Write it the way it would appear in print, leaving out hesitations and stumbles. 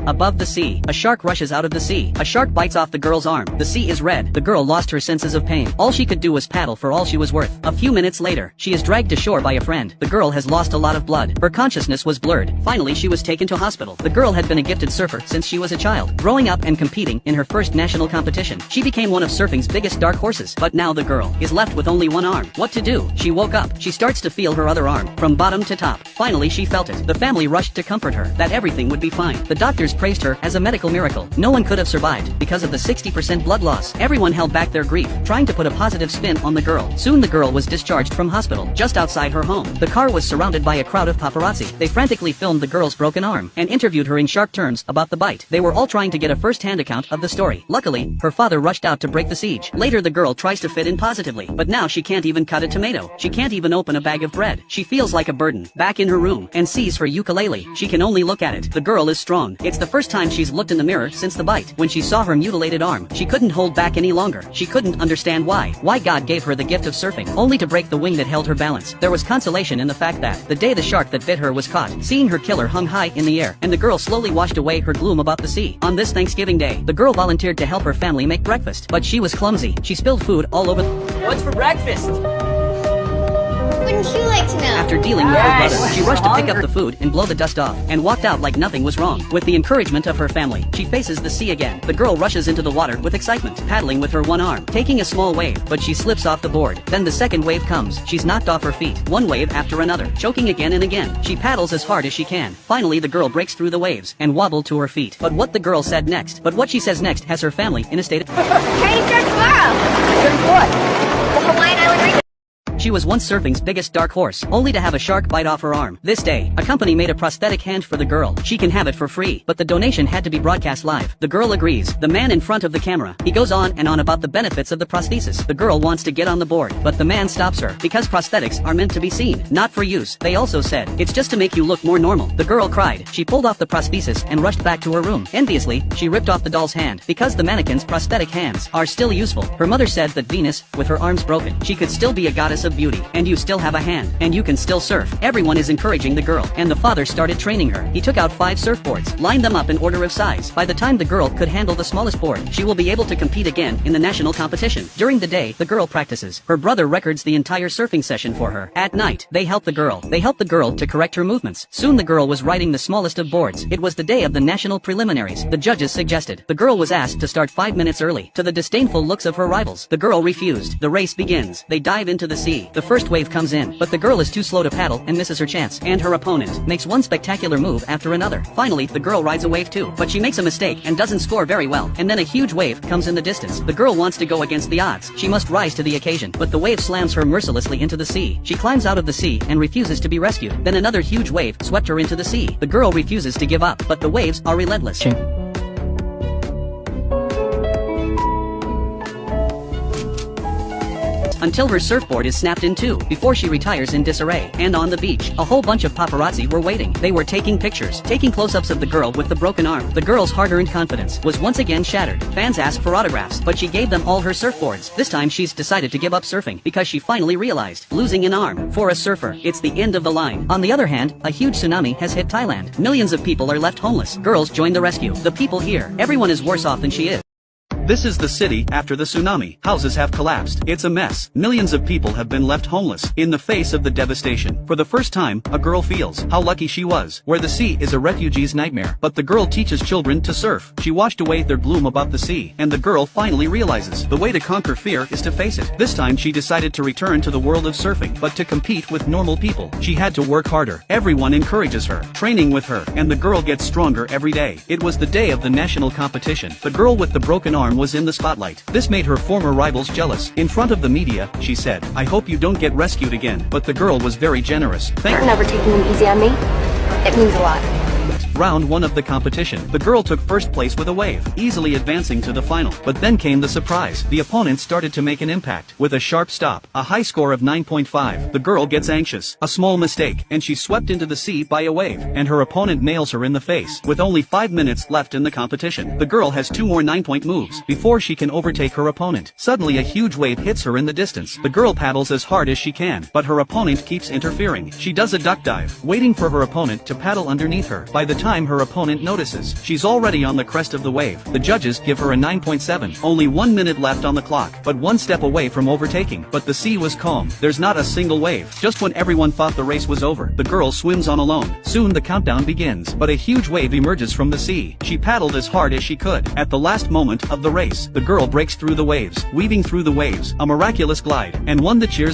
Above the sea, a shark rushes out of the sea. A shark bites off the girl's arm. The sea is red. The girl lost her senses of pain. All she could do was paddle for all she was worth. A few minutes later, she is dragged to shore by a friend. The girl has lost a lot of blood. Her consciousness was blurred. Finally, she was taken to hospital. The girl had been a gifted surfer since she was a child, growing up and competing in her first national competition. She became one of surfing's biggest dark horses. But now the girl is left with only one arm. What to do? She woke up. She starts to feel her other arm, from bottom to top. Finally, she felt it. The family rushed to comfort her, that everything would be fine. The doctors praised her as a medical miracle. No one could have survived because of the 60% blood loss. Everyone held back their grief, trying to put a positive spin on the girl. Soon the girl was discharged from hospital, just outside her home. The car was surrounded by a crowd of paparazzi. They frantically filmed the girl's broken arm and interviewed her in sharp terms about the bite. They were all trying to get a first-hand account of the story. Luckily, her father rushed out to break the siege. Later the girl tries to fit in positively, but now she can't even cut a tomato. She can't even open a bag of bread. She feels like a burden. Back in her room, and sees her ukulele. She can only look at it. The girl is strong. It's the first time she's looked in the mirror since the bite. When she saw her mutilated arm, she couldn't hold back any longer. She couldn't understand why God gave her the gift of surfing, only to break the wing that held her balance. There was consolation in the fact that, the day the shark that bit her was caught, seeing her killer hung high in the air, and the girl slowly washed away her gloom about the sea. On this Thanksgiving Day, the girl volunteered to help her family make breakfast, but she was clumsy. She spilled food all over. What's for breakfast? Wouldn't you like to know? After dealing with her brother, she rushed to pick up the food and blow the dust off, and walked out like nothing was wrong. With the encouragement of her family, she faces the sea again. The girl rushes into the water with excitement, paddling with her one arm, taking a small wave, but she slips off the board. Then the second wave comes. She's knocked off her feet, one wave after another, choking again and again. She paddles as hard as she can. Finally the girl breaks through the waves, and wobbled to her feet. But what she says next has her family in a state of Hey, start tomorrow! Drink what? The Hawaiian Island Ring. She was once surfing's biggest dark horse, only to have a shark bite off her arm. This day, a company made a prosthetic hand for the girl. She can have it for free, but the donation had to be broadcast live. The girl agrees. The man in front of the camera, he goes on and on about the benefits of the prosthesis. The girl wants to get on the board, but the man stops her, because prosthetics are meant to be seen, not for use. They also said, it's just to make you look more normal. The girl cried. She pulled off the prosthesis and rushed back to her room. Enviously, she ripped off the doll's hand, because the mannequin's prosthetic hands are still useful. Her mother said that Venus, with her arms broken, she could still be a goddess of beauty, and you still have a hand, and you can still surf. Everyone is encouraging the girl, and the father started training her. He took out 5 surfboards, lined them up in order of size. By the time the girl could handle the smallest board, she will be able to compete again in the national competition. During the day, the girl practices. Her brother records the entire surfing session for her. At night, they help the girl. To correct her movements. Soon the girl was riding the smallest of boards. It was the day of the national preliminaries. The judges suggested. The girl was asked to start 5 minutes early. To the disdainful looks of her rivals, the girl refused. The race begins. They dive into the sea. The first wave comes in, but the girl is too slow to paddle and misses her chance, and her opponent makes one spectacular move after another. Finally, the girl rides a wave too, but she makes a mistake and doesn't score very well, and then a huge wave comes in the distance. The girl wants to go against the odds. She must rise to the occasion, but the wave slams her mercilessly into the sea. She climbs out of the sea and refuses to be rescued. Then another huge wave swept her into the sea. The girl refuses to give up, but the waves are relentless. Until her surfboard is snapped in two, before she retires in disarray. And on the beach, a whole bunch of paparazzi were waiting. They were taking pictures, taking close-ups of the girl with the broken arm. The girl's hard-earned confidence was once again shattered. Fans asked for autographs, but she gave them all her surfboards. This time she's decided to give up surfing, because she finally realized, losing an arm, for a surfer, it's the end of the line. On the other hand, a huge tsunami has hit Thailand. Millions of people are left homeless. Girls join the rescue. The people here, everyone is worse off than she is. This is the city after the tsunami. Houses have collapsed. It's a mess. Millions of people have been left homeless in the face of the devastation. For the first time, a girl feels how lucky she was, where the sea is a refugee's nightmare. But the girl teaches children to surf. She washed away their gloom about the sea, and the girl finally realizes the way to conquer fear is to face it. This time she decided to return to the world of surfing, but to compete with normal people, she had to work harder. Everyone encourages her, training with her, and the girl gets stronger every day. It was the day of the national competition. The girl with the broken arm was in the spotlight. This made her former rivals jealous. In front of the media, she said, "I hope you don't get rescued again." But the girl was very generous. You're never taking it easy on me. It means a lot. Round 1 of the competition. The girl took first place with a wave, easily advancing to the final. But then came the surprise. The opponent started to make an impact. With a sharp stop, a high score of 9.5, the girl gets anxious. A small mistake, and she's swept into the sea by a wave, and her opponent nails her in the face. With only 5 minutes left in the competition, the girl has 2 more 9-point moves before she can overtake her opponent. Suddenly a huge wave hits her in the distance. The girl paddles as hard as she can, but her opponent keeps interfering. She does a duck dive, waiting for her opponent to paddle underneath her. By the time her opponent notices, she's already on the crest of the wave. The judges give her a 9.7. Only 1 minute left on the clock, but one step away from overtaking. But the sea was calm. There's not a single wave. Just when everyone thought the race was over, the girl swims on alone. Soon the countdown begins, but a huge wave emerges from the sea. She paddled as hard as she could. At the last moment of the race, the girl breaks through the waves, weaving through the waves, a miraculous glide, and won the cheers of